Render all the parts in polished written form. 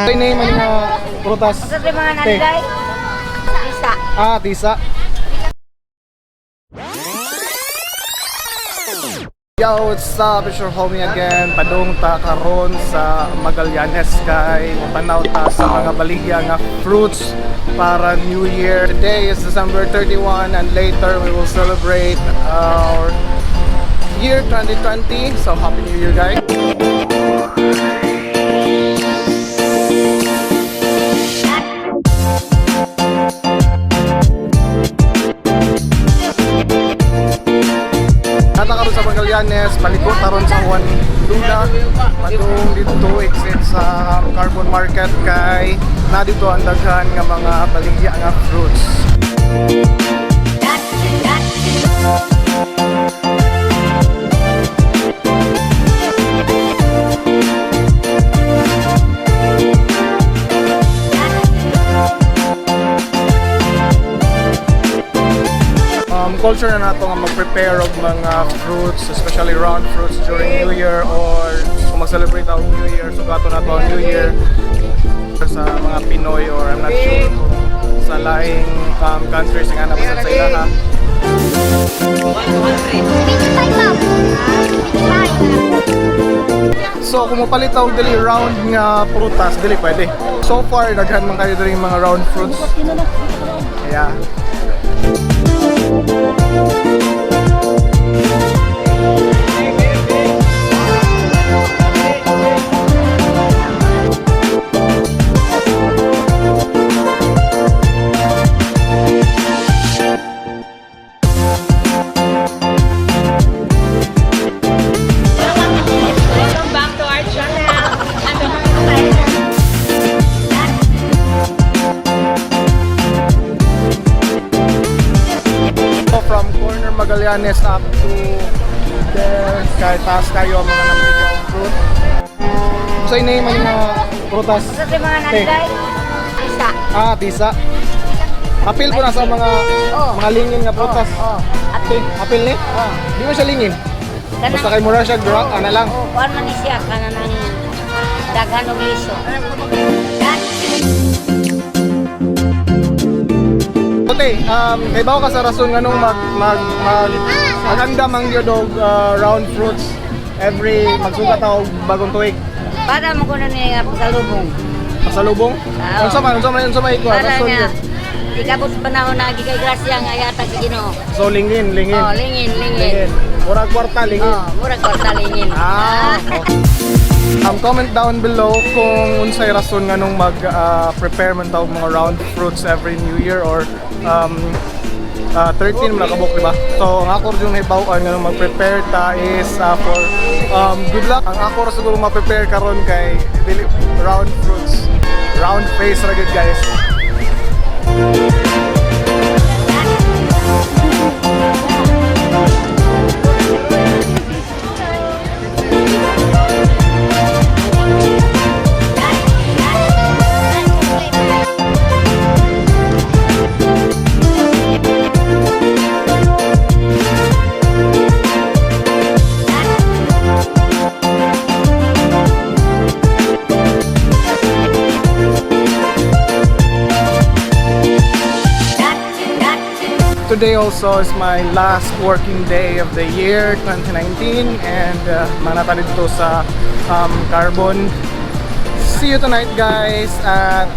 Name ano mga prutas? Kasi mga nanday. Tisa. Tisa. Yo, what's up? It's your homie again. Padung ta karon sa Magallanes kay panaw ta sa mga baligya nga fruits para New Year. Today is December 31 and later we will celebrate our year 2020. So happy New Year, guys. Karon sa Magallanes, palikot taron sa Juan Luna, padung dito exit sa Carbon Market kay na dito ang daghan nga mga baligya nga fruits. Culture na nato nga mag-prepare og mga fruits, especially round fruits during New Year or kung mag-celebrate ang New Year, sugato na to ang New Year sa mga Pinoy or I'm not sure kung sa laing countries nga naman sa ilaha. So kung mapalitaw dili round nga prutas, dili pwede. So far daghan man kayo diri mga round fruits. Yeah. Magallanes up to there, kahit taas kayo ang mga namiligyan fruit. So name ano mga prutas? Kasi mga nanday. Tisa. Tisa. Apil ko na sa mga lingin nga prutas. Apil ni? Di mo siya lingin? Basta kay mura siya drug, ana lang. Kuan man ni siya kana nang daghan og liso. Kay bawo ka sa rason nga nung maghanda mang yun og round fruits every magsugat og bagong tuig. Para mo kuno ni pasalubong. Pasalubong? Unsa man iko? Para nga ikabot panahon na gigay grasya nga yata sa Ginoo. So lingin. Lingin. Murag kwarta lingin. Murag kwarta lingin. Okay. Comment down below kung unsay rason nga nung mag-prepare man taw mga round fruits every New Year or 13 man kabuk, diba? So ang ako yung hibaw-an nga nung mag-prepare ta is for good luck. Ang ako ra siguro ma-prepare karon kay round fruits, round face ra gid, guys. Today also is my last working day of the year 2019 and manata dito sa Carbon. See you tonight, guys, at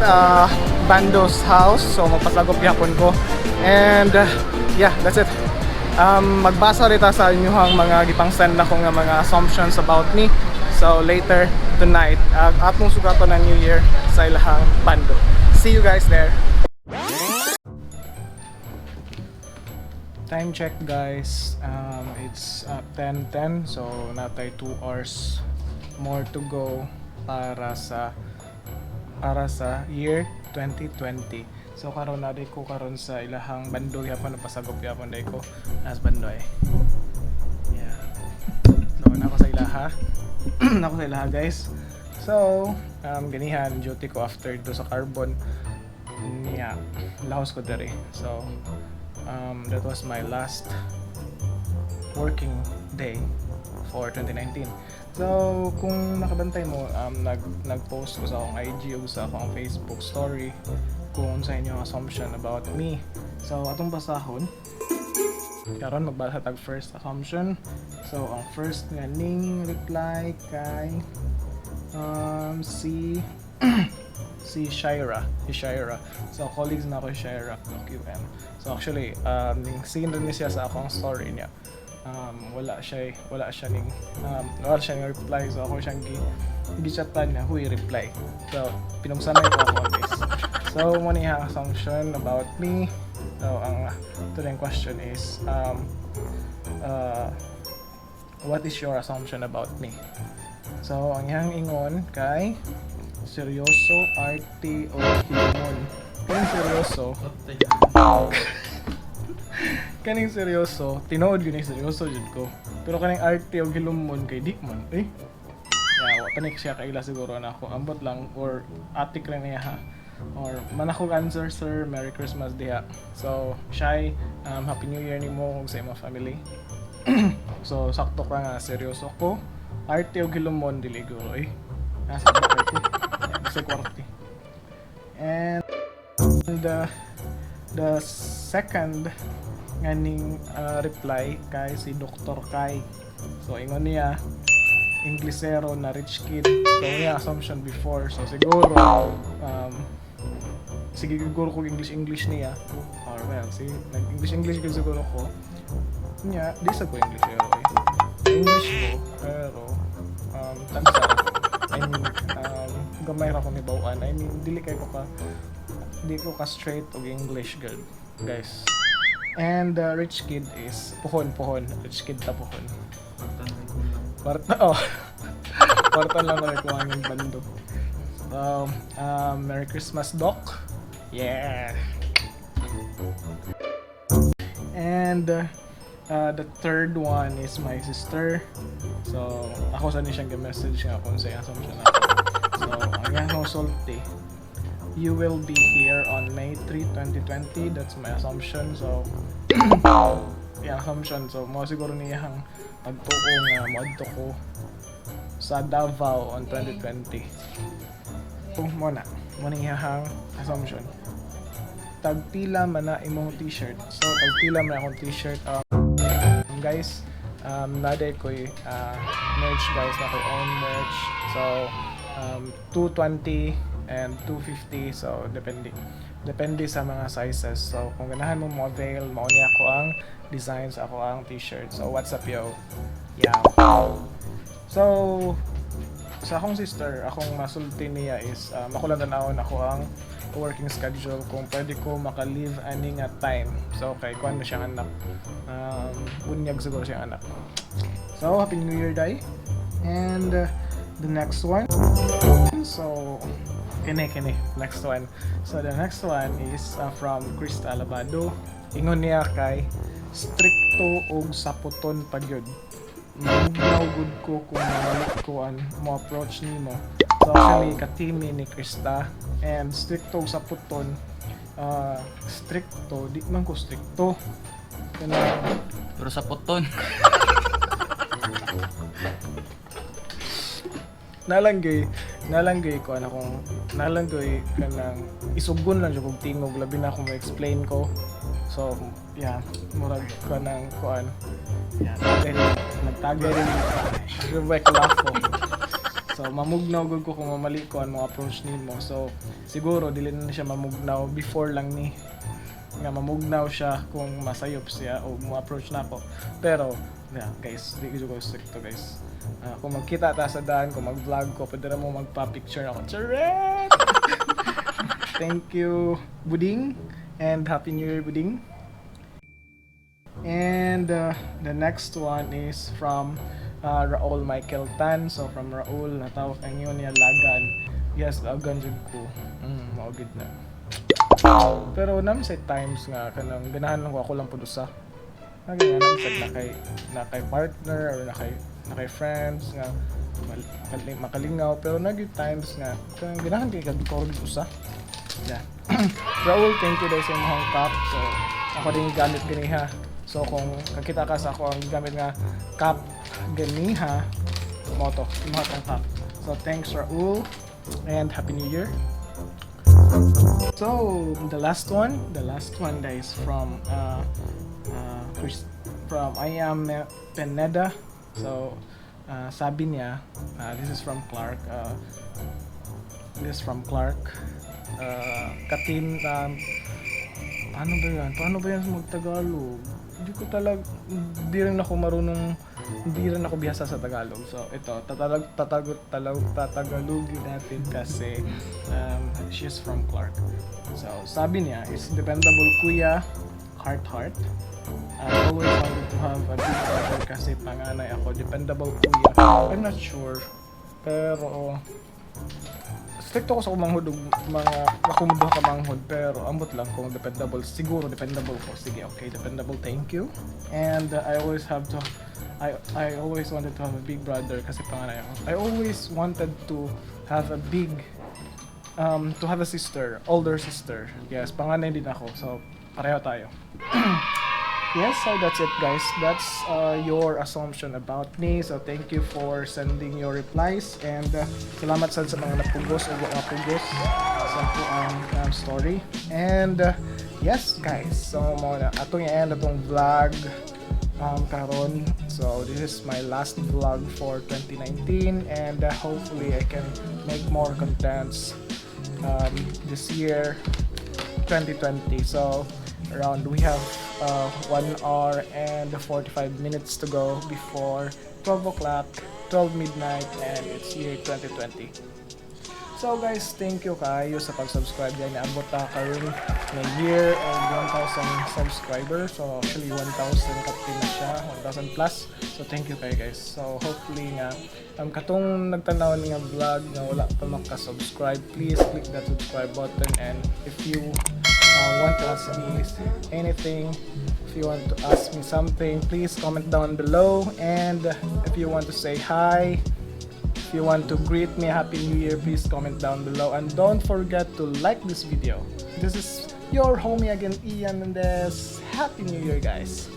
Bando's house. So magpasagop yapon ko and yeah, that's it. Magbasa rita sa inyong mga gipang-send na ko nga mga assumptions about me. So later tonight atong sugaton ng New Year sa ilahang Bando. See you guys there. Time check, guys, it's 10:10, so natay 2 hours more to go para sa year 2020. So karon na ko karon sa ilahang Bando yapon pasagop yapon dai ko as Bandoy. Yeah. So nako sa ilaha, guys. So ganihan duty ko after do sa Carbon. Yeah, lahos ko dere. So that was my last working day for 2019. So, kung nakabantay mo, nag-post ko sa akong IG o sa akong Facebook story kung sa inyong assumption about me. So, atong basahon. Karon magbasa tag first assumption. So, ang first nga ning reply kay si si Shira. So, colleagues na ako Shira ng QM. So, actually, seen rin niya sa akong story niya. Wala siya ning reply, so ako siyang gi-chatan niya who reply. So pinungsanay ko ako on this. So mo ni ang assumption about me. So ang tuling question is what is your assumption about me? So ang iyang ingon kay seryoso, arte o himon. Kung seryoso kaning seryoso, tinuod yun seryoso jud ko. Pero kaning arte o gilumon kay di man. Wa panik siya kaila siguro na ako. Ambot lang or atik lang niya ha. Or manakog answer sir, Merry Christmas diha. So, Shy, Happy New Year nimo ug sa imong family. So, sakto ka nga seryoso ko. Arte o gilumon dili ko nasa ko. Sa kwarti. And the second nganing reply kay si Dr. Kai. So ingon niya Inglesero na rich kid. So niya assumption before. So siguro ko English niya. Or well, nag-English siguro ko. Niya, di sa ko Englishero English ko, pero tansa. I mean, gamay ra ko ni bawaan. I mean, di ko ka straight og English good, guys. And the rich kid is pohon. Rich kid ta pohon. Kwarta lang ko kuha ng bando. So, Merry Christmas, Doc. Yeah. And the third one is my sister. So, ako sa siyang message nga kung sa assumption ako. So, ang yang sulti. You will be here on May 3, 2020. That's my assumption. So, assumption. So, mo siguro niyang pagtuo nga moadto ko sa Davao on 2020. Mo niyang assumption. Tagpila man na imong t-shirt. So, tagpila man akong t-shirt. Guys, naday ko'y merch guys, na ko'y own merch. So, 220 and 250, so depende sa mga sizes. So kung ganahan mo avail, mauni ako ang designs, ako ang t-shirt. So Watsup Yow. Yeah. So sa akong sister, akong masulti niya is makulang tanawon ako ang working schedule kung pwede ko maka-leave ani nga time. So kay kuan mo siyang anak. Bunyag siguro siyang anak. So Happy New Year, Day. And the next one. So kini next one. So the next one is from Krista Alabado. Ingon niya kay stricto og saputon pagyud. Mugnaw gud ko kung malikuan mo approach nimo. So actually katimi ni Krista, and stricto og saputon, stricto di man ko stricto. Pero saputon. nalanggay ko nalanggay kanang isugon lang jud kog tingog, labi na akong ma-explain ko. So yeah, murag kanang kuan, yeah, nagtagay rin rewek lafo. So mamugnaw gud ko kung mamali ko ang approach nimo. So siguro dili na siya mamugnaw before lang ni nga mamugnaw siya kung masayop siya o mo approach na ako. Pero yeah, guys, di ko stricto guys. Kung magkita ta sa daan, kung mag-vlog ko, pwede na mo magpa-picture ako. Charet! Thank you, Buding, and Happy New Year, Buding. And the next one is from Raul Michael Tan. So from Raul, natawag ang yun niya lagan. Yes, lagan jud ko. Maugid na. Pero namin sa times nga kanang ganahan lang ko ako lang pud usa. Naganahan sa na kay partner or na kay friends nga makalingaw, pero naging times nga kanang ganahan kay kadto usa. Yeah. Raul, thank you dahil sa imong cup. So ako din gamit ganiha. So kung kakita ka sa ako ang gamit nga cup ganiha, moto, mga tangkap. So thanks Raul and Happy New Year. So the last one guys from from Eiyan Pineda. So sabi niya, this is from Clark. Katin, paano ba yan magtagalog? Hindi rin ako bihasa sa Tagalog. So ito, tatagalogin natin kasi she's from Clark. So sabi niya is dependable kuya, heart. I always wanted to have a big brother kasi panganay ako. Dependable kuya. I'm not sure. Pero stricto ko sa kumanghod mga nakumuduha ka manghod, pero ambot lang kung dependable. Siguro dependable ko. Sige, okay, dependable. Thank you. And I always wanted to have a big brother kasi panganay ako. I always wanted to have a sister, older sister. Yes, panganay din ako. So pareho tayo. Yes, so that's it guys. That's your assumption about me. So thank you for sending your replies and salamat sa mga napugos o napugos sa ang story. And yes guys, so muna atong i-end atong vlog karon. So this is my last vlog for 2019 and hopefully I can make more contents this year 2020. So around we have 1 hour and 45 minutes to go before 12 o'clock, 12 midnight, and it's year 2020. So guys, thank you kayo sa pag-subscribe dyan. Naabot na karon na year and 1,000 subscribers. So actually 1,000 kapin na siya, 1,000 plus. So thank you kayo guys. So hopefully nga katong nagtanaw nga vlog na wala pa maka-subscribe, please click that subscribe button. And if you want to ask me anything, if you want to ask me something, please comment down below. And if you want to say hi, if you want to greet me Happy New Year, please comment down below. And don't forget to like this video. This is your homie again, Eiyan, and this Happy New Year guys.